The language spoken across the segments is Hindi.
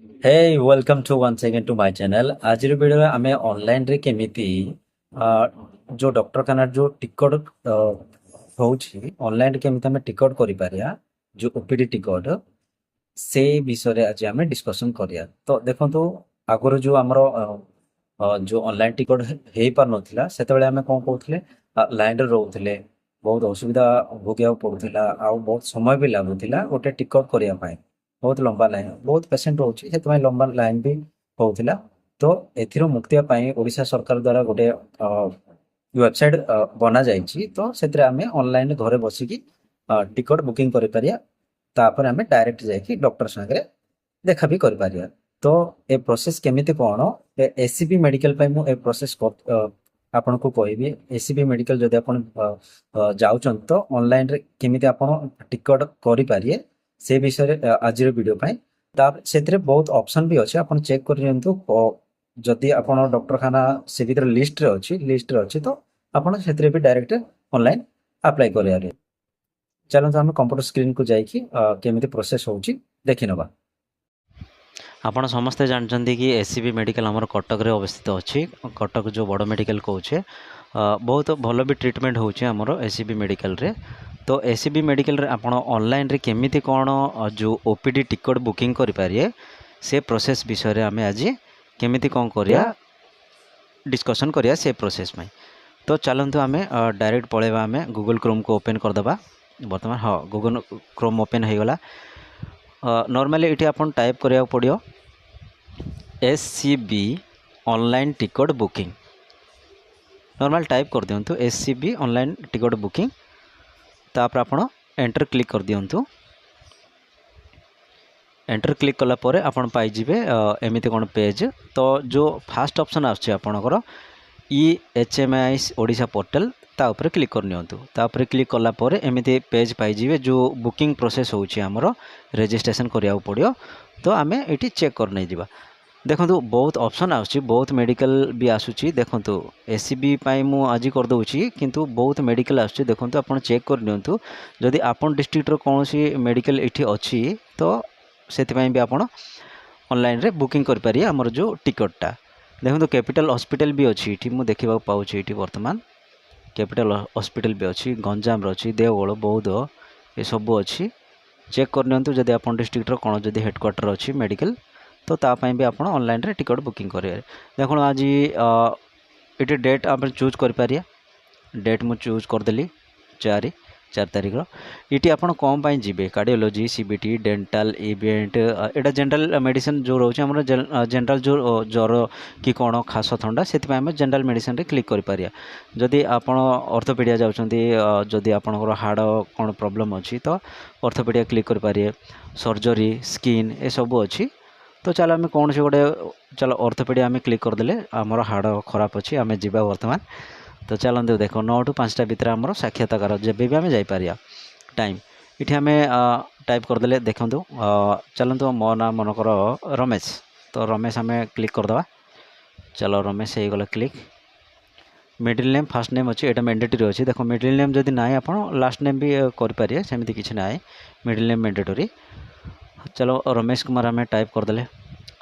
Hey, welcome to once again to my channel. आज वीडियो में आमे ऑनलाइन रे केमिति जो डॉक्टर खाना जो टिकट होउची ऑनलाइन रे केमिति आमे टिकट करि पारिया जो ओपीडी टिकट से विषय रे आज आमे डिस्कशन करिया। तो देखंतु आगरो जो हमरो जो ऑनलाइन टिकट हेई पार नथिला सेतेबेले आमे कोन कहउथले लाइन रे रहउथले बहुत असुविधा भोगिया पड़ुथिला आ बहुत समय भी लागुथिला गोटे टिकट करिया पाए। बहुत लंबा लाइन बहुत पेसेंट रोचे से लंबा लाइन भी होता। तो एथिरो मुक्ति पाई ओडिशा सरकार द्वारा गोटे वेबसाइट बना जाइए। तो से ऑनलाइन घरे बसिकी टिकट बुकिंग कर पारिया तापर आमे डायरेक्ट जाइए डॉक्टर संगे देखा भी कर पारिया। तो ए प्रोसेस केमिति कोन एसीबी मेडिकल पाई मु ए प्रोसेस आपन को कहबी। एसीबी मेडिकल जदि आपन जाउछन तो ऑनलाइन रे केमिति आपन टिकट करि पारिए से विषय आज वीडियो से बहुत ऑप्शन भी अच्छे आप चेक कर जदि आप डॉक्टर खाना से भीतर लिस्ट रे अच्छी तो आपड़ से भी डायरेक्ट ऑनलाइन अप्लाई कर। चलते आम कंप्यूटर स्क्रीन को जाकि केमी प्रोसेस हो देखी नवा। ଆପଣ ସମସ୍ତେ ଜାଣିଛନ୍ତି କି ଏସ୍ସିବି ମେଡ଼ିକାଲ ଆମର କଟକରେ ଅବସ୍ଥିତ ଅଛି। କଟକ ଯେଉଁ ବଡ଼ ମେଡ଼ିକାଲ କହୁଛେ ବହୁତ ଭଲ ବି ଟ୍ରିଟମେଣ୍ଟ ହେଉଛି ଆମର ଏସ୍ସିବି ମେଡ଼ିକାଲରେ। ତ ଏସ୍ସିବି ମେଡ଼ିକାଲରେ ଆପଣ ଅନଲାଇନ୍ରେ କେମିତି କ'ଣ ଯେଉଁ ଓପିଡ଼ି ଟିକଟ ବୁକିଂ କରିପାରିବେ ସେ ପ୍ରୋସେସ୍ ବିଷୟରେ ଆମେ ଆଜି କେମିତି କ'ଣ କରିବା ଡିସ୍କସନ୍ କରିବା ସେ ପ୍ରୋସେସ୍ ପାଇଁ। ତ ଚାଲନ୍ତୁ ଆମେ ଡାଇରେକ୍ଟ ପଳେଇବା, ଆମେ ଗୁଗଲ କ୍ରୋମ୍କୁ ଓପେନ୍ କରିଦେବା। ବର୍ତ୍ତମାନ ହଁ ଗୁଗଲ କ୍ରୋମ୍ ଓପେନ୍ ହୋଇଗଲା। नॉर्मली ये आप टाइप करा पड़ो SCB online ticket booking. Normal type कर दिंतु एससीबी ऑनलाइन टिकट बुकिंग। तापर आप एंटर क्लिक कर दिंतु। एंटर क्लिक कलापर आप पाइबे एमती कौन पेज। तो जो फास्ट ऑप्शन आसपर EHMIS ओडिशा पोर्टल तापर क्लिक करनियंतु। तापर क्लिक कलापर एमती पेज पाइबे जो बुकिंग प्रोसेस होची हमर रजिस्ट्रेशन करिया पड़ियो। तो आमे एटी चेक कर नहीं जिबा। देखंतु बहुत ऑप्शन आउची, बहुत मेडिकल भी आसुची। देखंतु एससीबी पाई मु आज कर दउची किंतु बहुत मेडिकल आसुची। देखंतु आपण चेक कर नियंतु जदि आपण डिस्ट्रिक्ट रो कोनोसी मेडिकल एठी अछि तो सेति पई भी आपण ऑनलाइन रे बुकिंग कर पारिया हमर जो टिकटटा। देखंतु कैपिटल हॉस्पिटल भी अछि एठी मु देखिबा पाउची। एठी वर्तमान कैपिटल हॉस्पिटल भी अच्छी, गंजाम अच्छी, देवगढ़, बौद्ध ये सब अच्छी। चेक करनियंतु जदि आपन डिस्ट्रिक्ट रो कोन जदि हेडक्वार्टर अच्छी मेडिकल तो तापाई भी आप ऑनलाइन रे टिकट बुकिंग करेंगे। देखो आज ये डेट आप चूज कर पारिया। डेट मु चूज करदेली 4 तारीख ये आप कौन पाई जी कार्डियोलोजी, सीबीटी, डेंटाल इवेंट एटा जनरल मेडिसिन जो रोचे हमर जनरल जो ज्वर कि कौन खास थंडा से जनरल मेडिसिन रे क्लिक कर पारिया। जदि आप ऑर्थोपेडिया जाउछंती जदि आपनकर हाड़ कौन प्रॉब्लम अच्छी तो ऑर्थोपेडिया क्लिक कर पारिए। सर्जरी, स्किन ये सब अच्छी। तो चलो आम कौन से गोटे चलो ऑर्थोपेडिया आम क्लिक करदे आमर हाड़ खराब अच्छी आम जा बर्तमान। तो चलते देख 9 टू 5टा भितर आमर साक्षात्कार जब भी आम जापर टाइम ये आम टाइप करदे। देखूँ चलतु मो ना मनकर रमेश। तो रमेश आम क्लिक करदे। चलो रमेश हो गला click. Middle name fast name अच्छी एटा मैंडेटरी अच्छी। देखो मिडिल नेम जदि ना आप लास्ट नेम भी करें सेमती किसी ना। Middle name mandatory. चलो रमेश कुमार आम टाइप करदे।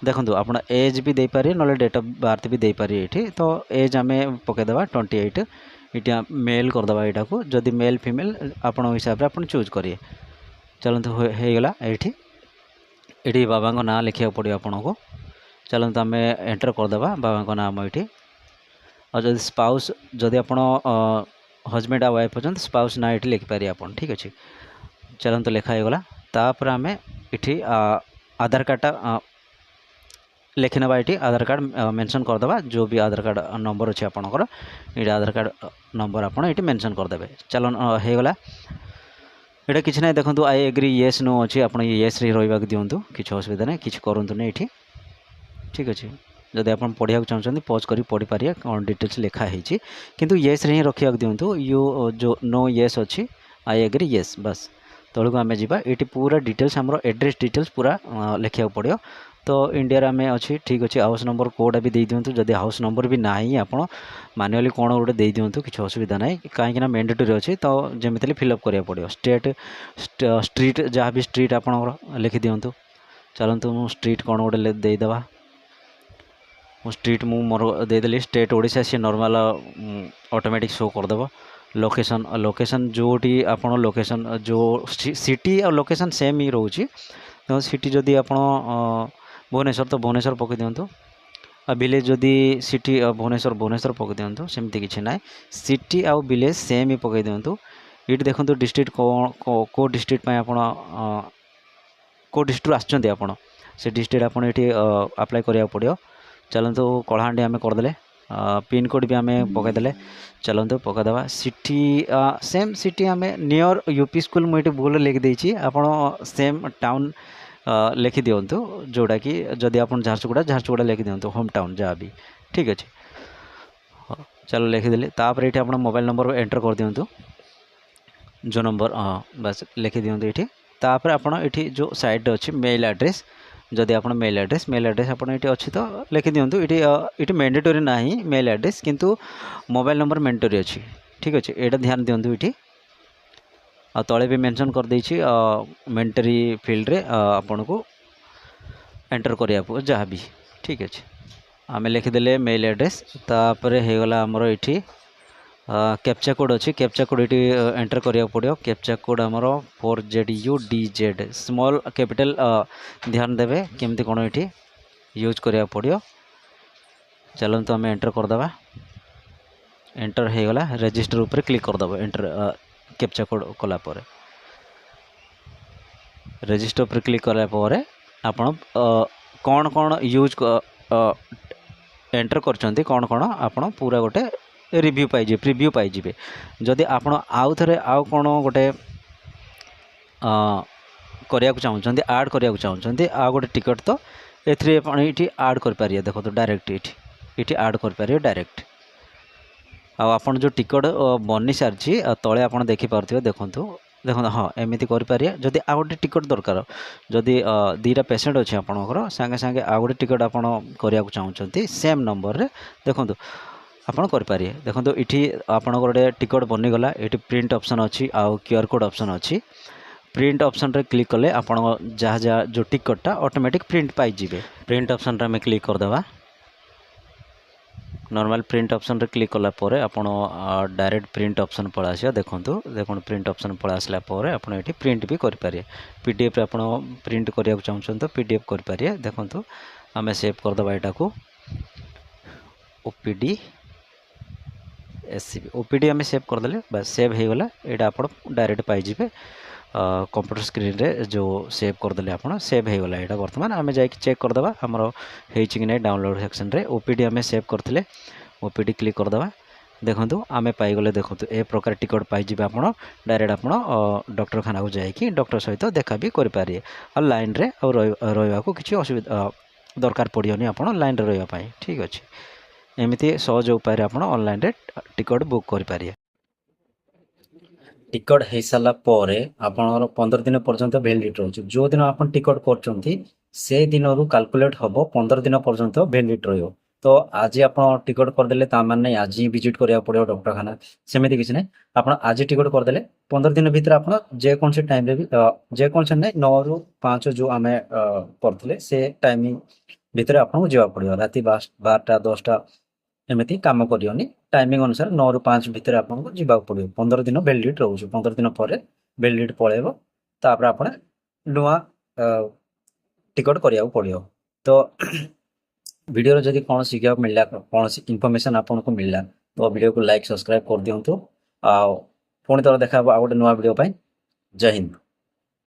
देखो आप एज भी देपारे ना डेट ऑफ बर्थ भी देपारे ये। तो एज आम पकईदेवा 28। ये मेल करदे यहाँ को जदि मेल फीमेल आप हिसाब से आप चूज करिए। चलते होगला ये बाबा ना लिखा पड़ो आपन को। चलते आम एंटर करदे बाबा नाम ये। और जब स्पाउस जदि आप हजबैंड आ वाइफ अच्छा स्पाउस ना ये लिखिपारे आप। ठीक अच्छे चलते लिखाईगला। तापर आम ये आधार कार्डटा लिखी ना। ये आधार कार्ड मेंशन करदे जो भी आधार कार्ड नंबर अच्छे आपंकर ये आधार कार्ड नंबर आप मेंशन करदे। चलो होगला ये किसी ना। देखो आई एग्री येस नो अच्छी आप येस रही दिंतु किसी असुविधा ना कि करूँ ये। ठीक अच्छे जदि आप पढ़ा चाहते पज कर पढ़ी पारे कौन डिटेल्स लिखाही किंतु येस रे ही रखा दिंतु। यू जो नो येस अच्छी आई एग्री येस बस तौक आम जा। ये पूरा डिटेल्स आम एड्रेस डिटेल्स पूरा लिखा पड़ो। तो इंडिया आम अच्छी ठीक अच्छे। हाउस नंबर कोडा भी दे दिंतु जदि हाउस नंबर भी ना आप मानुअली कौन गोटे दे दिंतु किसी असुविधा ना कहीं मैंडेटरी अच्छी। तो जमीती फिलअप करा पड़ो। स्टेट स्ट्रीट जहाँ भी स्ट्रीट आप लिखि दिंतु। चलतु मु स्ट्रीट कौन गोटे देदेवा मु स्ट्रीट मु मोर देदेली स्टेट ओडिशा सी नॉर्मल ऑटोमेटिक शो करदेव लोकेशन लोकेशन जोटी आपण लोकेशन जो सिटी और लोकेशन सेम ही रोचे तो सिटी जदि आपण भुवनेश्वर तो भुवनेश्वर पकई दिंतु विलेज जदि सिटी भुवनेश्वर भुवनेश्वर पकई दिंतु सेमती किसी ना सिटी आउ विलेज सेम ही पकई दिंतु ये देखो डिस्ट्रिक्ट को डिस्ट्रिक्ट आपण को डिस्ट्रिक्ट आसछन्ती आपण से डिस्ट्रिक्ट आपण ये अप्लाई करिया पड़ियो चलतु कलाहांडी आम करदे पिन कोड भी आम पकईदे चलतु पकईदे सिटी सेम सिटी आम नियर यूपी स्कूल मुझे भूल लिखिदेची आप सेम टाउन लिखि दिंतु जोटा कि जदि आप झारसुगुड़ा लिखि दिंतु होम टाउन जहाँ भी ठीक अच्छे चलो लिखिदेली तापर ये आप मोबाइल नंबर एंटर कर दिंतु जो नंबर हाँ बस लिखि दिंतु ये तापर आप जो साइड अच्छी मेल एड्रेस जदि आप मेल एड्रेस आप अच्छी तो लिखि दिंतु ये मैंडेटोरी ना मेल एड्रेस किंतु मोबाइल नंबर मैंडेटोरी अच्छी ठीक अच्छे यहाँ ध्यान दिंतु ये आ तले भी मेंशन कर देछि मैंडेटरी फील्ड रे आपन को एंटर करिया जहाँ भी ठीक अच्छे आम लिखिदेले मेल एड्रेस तापर हो गला आमर ये कैप्चा कोड अच्छी कैप्चा कोड ये एंटर करिया पड़ो कैप्चा कोड आमर 4ZUDZ स्मॉल कैपिटल ध्यान देवे केमती कौन ये यूज करिया पड़ो चलतु आम एंटर करदे एंटर हो गला रजिस्टर ऊपर क्लिक करदब एंटर कैप्चा कोड कलापर रजिस्टर पर क्लिक कलापर आपण कौन कौन यूज एंटर करचंती कौन कौन आपण पूरा गोटे रिव्यू पाइजे प्रिव्यू पाइजे जदि आपण आउ थे आउ कौन गोटे करिया चाहते आड करिया चाहते आउ गोटे टिकट तो ये आड कर पारिए देखो तो डायरेक्ट ये आड कर पारिए डायरेक्ट आपन जो टिकट बनी सारी तले आप देखिपे देखूँ देखो हाँ एमती करें जदि आ गए टिकट दरकार जदि दीटा पेसेंट अच्छे आपंकर सांगे सांगे आ गए टिकट आप चाहते सेम नंबर रे देखो आपड़ करें देखो ये आप गोटे टिकट बनीगला ये प्रिंट ऑप्शन अच्छी आउ क्यूआर कोड ऑप्शन अच्छी प्रिंट ऑप्शन रे क्लिक कले आप जहाँ जहाँ जो टिकटा ऑटोमेटिक प्रिंट पाइबे प्रिंट ऑप्शन रे आम क्लिक करदे नॉर्मल प्रिंट ऑप्शन रे क्लिक कला परे आपण डायरेक्ट प्रिंट ऑप्शन पळा आसिया देखंतु देखो प्रिंट ऑप्शन पळा आसला परे आपण एठी प्रिंट भी करि पारिए पीडीएफ रे आपण प्रिंट करिया चाहछन तो पीडीएफ करि पारिए देखंतु आमे सेव कर दबा एटा को ओपीडी एससीबी ओपीडी आमे सेव कर देले बस सेव हे गला एटा आपण डायरेक्ट पाइ जिवे कंप्यूटर स्क्रीन रे जो सेव करदे आप सेव हो गला यहाँ बर्तमान आम जा चेक करदे आमर होची कि नहीं डाउनलोड सेक्शन रे ओपीडी आम सेव करते ओपीडी क्लिक करदे देखो आम पाईगले देखो ए प्रकार टिकट पाइबे आप डायरेक्ट आप डॉक्टरखाना को जाकि डॉक्टर सहित देखा भी करें और लाइन रे रहा किसी असुविधा दरकार पड़ोनी आप लाइन रे रहा ठीक अच्छे एमती सहज उपाय आप ऑनलाइन रे टिकट बुक करें टिकट हो सारा पर आपणर 15 दिन पर्यंत भैलिडिटी रोचे जो दिन आप टिकट कर दिन रु काल्कुलेट हम 15 दिन पर्यंत भैलिडिटी रही तो आज आप टिकट करदे ताने आज ही विजिट करा पड़ो डॉक्टरखाना सेमती किसी ना आप आज टिकट करदे 15 दिन भितर आप जेकोसी टाइम भी जेकोसी ना 9 ରୁ 5 जो आम करते से टाइमिंग भितर आपको जावाक पड़ो राति 12टा 10टा एमती कम करनी टाइमिंग अनुसार 9 ରୁ 5 भितर आपको जावाक पड़ो 15 दिन भैलिडिटी रोचे 15 दिन पर भैलिडिटी पलैब तापर आप नुआ टिकट करा पड़ो तो वीडियो जदि कौन शिखा मिलला कौन इनफॉरमेशन आपको मिलला तो वीडियो को लाइक सब्सक्राइब कर दिंतु पुणी थोड़ा देखा आ गोटे नुआ वीडियो जय हिंद।